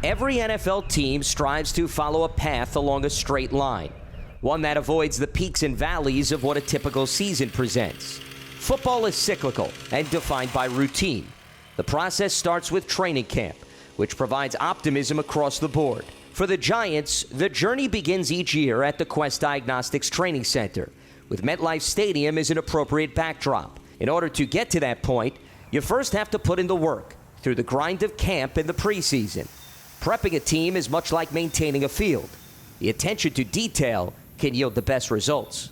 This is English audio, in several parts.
Every NFL team strives to follow a path along a straight line, one that avoids the peaks and valleys of what a typical season presents. Football is cyclical and defined by routine. The process starts with training camp, which provides optimism across the board. For the Giants, the journey begins each year at the Quest Diagnostics Training Center, with MetLife Stadium as an appropriate backdrop. In order to get to that point, you first have to put in the work through the grind of camp and the preseason. Prepping a team is much like maintaining a field. The attention to detail can yield the best results.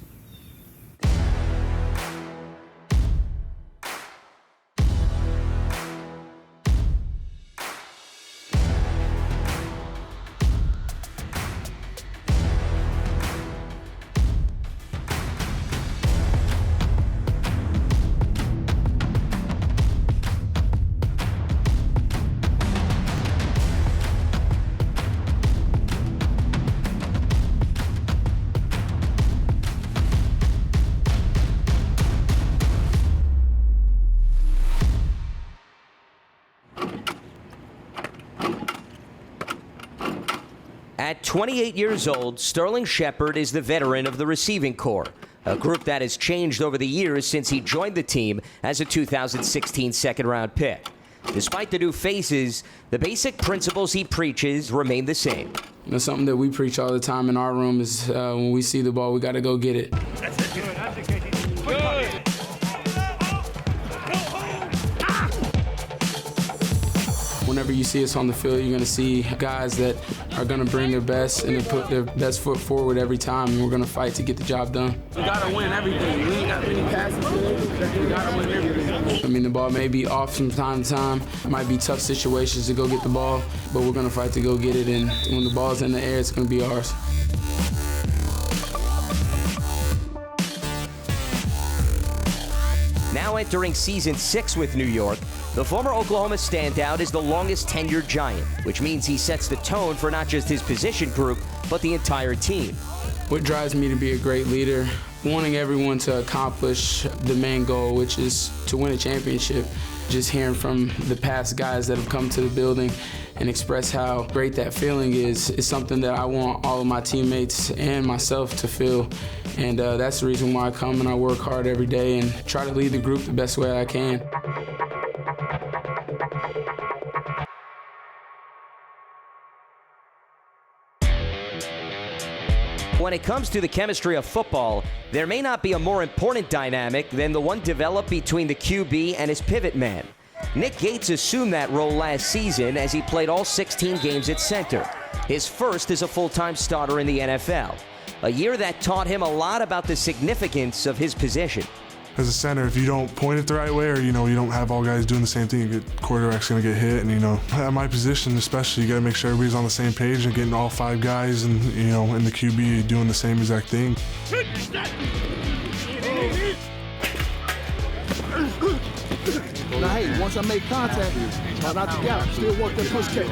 At 28 years old, Sterling Shepard is the veteran of the receiving corps, a group that has changed over the years since he joined the team as a 2016 second-round pick. Despite the new faces, the basic principles he preaches remain the same. You know, something that we preach all the time in our room is when we see the ball, we got to go get it. That's it. Good. Whenever you see us on the field, you're going to see guys that are going to bring their best and to put their best foot forward every time, and we're going to fight to get the job done. We got to win everything. We ain't got many passes today. We got to win everything. I mean, the ball may be off from time to time. It might be tough situations to go get the ball, but we're going to fight to go get it, and when the ball's in the air, it's going to be ours. Now entering season 6 with New York, the former Oklahoma standout is the longest tenured Giant, which means he sets the tone for not just his position group, but the entire team. What drives me to be a great leader, wanting everyone to accomplish the main goal, which is to win a championship. Just hearing from the past guys that have come to the building and express how great that feeling is something that I want all of my teammates and myself to feel. And that's the reason why I come and I work hard every day and try to lead the group the best way I can. When it comes to the chemistry of football, there may not be a more important dynamic than the one developed between the QB and his pivot man. Nick Gates assumed that role last season as he played all 16 games at center, his first as a full-time starter in the NFL. A year that taught him a lot about the significance of his position. As a center, if you don't point it the right way, or you don't have all guys doing the same thing, quarterback's gonna get hit. And at my position especially, you gotta make sure everybody's on the same page and getting all 5 guys and and the QB doing the same exact thing. Now hey, once I make contact, try not to gap, still work that push catch.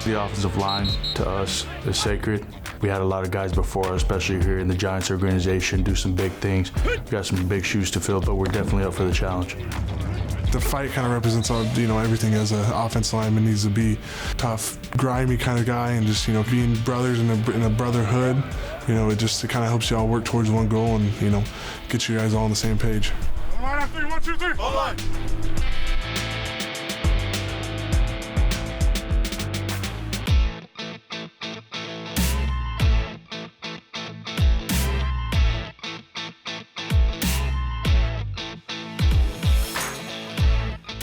The offensive line to us is sacred. We had a lot of guys before us, especially here in the Giants organization, do some big things. We got some big shoes to fill, but we're definitely up for the challenge. The fight kind of represents everything as an offensive lineman needs to be. Tough, grimy kind of guy, and just being brothers in a brotherhood. It kind of helps you all work towards one goal and get you guys all on the same page. Line up 3, 1, 2, 3. Hold on.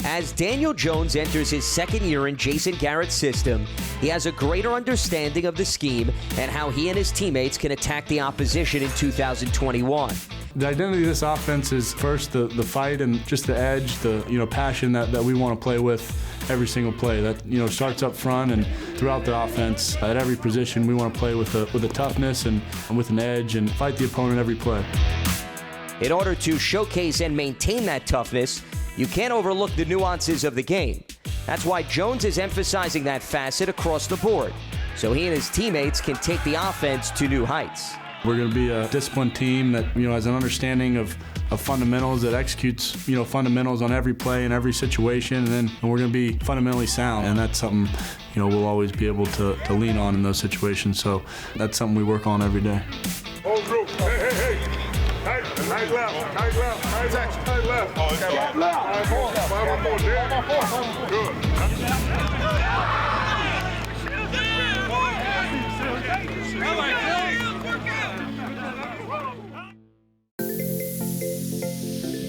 As Daniel Jones enters his second year in Jason Garrett's system, he has a greater understanding of the scheme and how he and his teammates can attack the opposition in 2021. The identity of this offense is first the fight and just the edge, the passion that we want to play with every single play. That starts up front and throughout the offense. At every position, we want to play with a toughness and with an edge and fight the opponent every play. In order to showcase and maintain that toughness, you can't overlook the nuances of the game. That's why Jones is emphasizing that facet across the board, so he and his teammates can take the offense to new heights. We're going to be a disciplined team that, has an understanding of fundamentals, that executes, fundamentals on every play and every situation, and we're going to be fundamentally sound, and that's something, we'll always be able to lean on in those situations. So that's something we work on every day. Whole group. Hey. Tight left. Tight left. Oh, it's left. One more there. Good.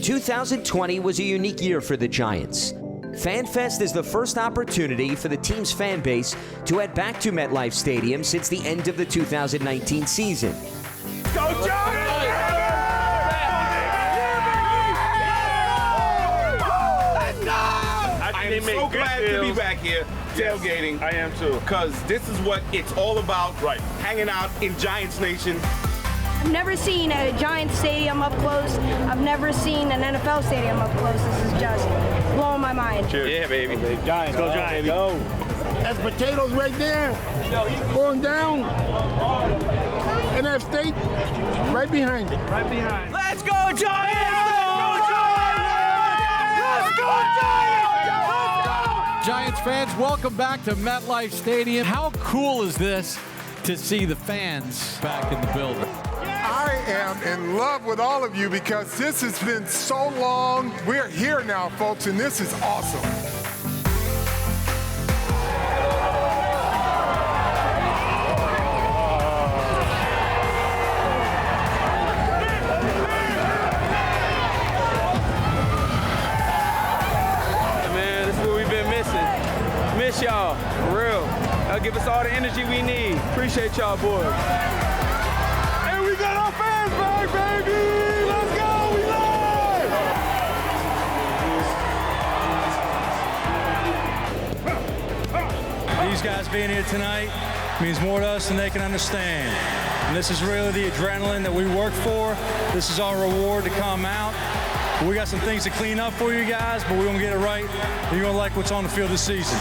2020 was a unique year for the Giants. FanFest is the first opportunity for the team's fan base to head back to MetLife Stadium since the end of the 2019 season. Go Giants! I am so glad to be back here tailgating. I am too. Because this is what it's all about. Right. Hanging out in Giants Nation. I've never seen a Giants stadium up close. I've never seen an NFL stadium up close. This is just blowing my mind. Cheers. Yeah, baby. Giants. Go Giants. Go. That's potatoes right there. Going down. And that state right behind it. Right behind. Let's go, Giants! Giants fans, welcome back to MetLife Stadium. How cool is this to see the fans back in the building? I am in love with all of you because this has been so long. We're here now, folks, and this is awesome. Man, this is what we've been missing. Miss y'all, for real. That'll give us all the energy we need. Appreciate y'all, boys. We got our fans back, baby! Let's go! We live! These guys being here tonight means more to us than they can understand. And this is really the adrenaline that we work for. This is our reward to come out. We got some things to clean up for you guys, but we're going to get it right. And you're going to like what's on the field this season.